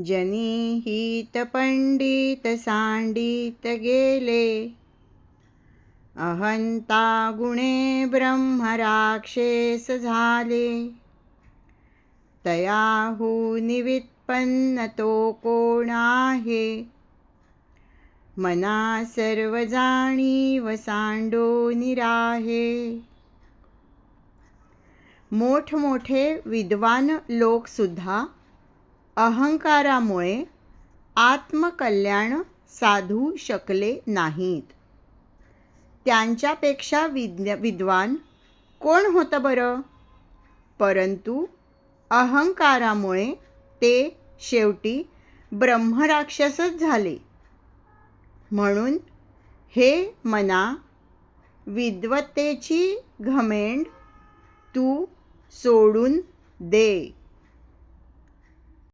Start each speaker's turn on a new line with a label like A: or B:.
A: जनी हित पंडित सांडित गेले, अहंता गुणे ब्रह्म राक्षस झाले. तयाहूनि व्युत्पन्न तो कोण आहे, मना सर्व जाणीव सांडोनी राहे. मोठमोठे विद्वान लोक सुद्धा अहंकारामुळे आत्मकल्याण साधू शकले नाहीत. त्यांच्यापेक्षा विद्वान कोण होतं बरं? परंतु अहंकारामुळे ते शेवटी ब्रह्मराक्षसच झाले. म्हणून हे मना, विद्वत्तेची घमेंड तू सोडून दे.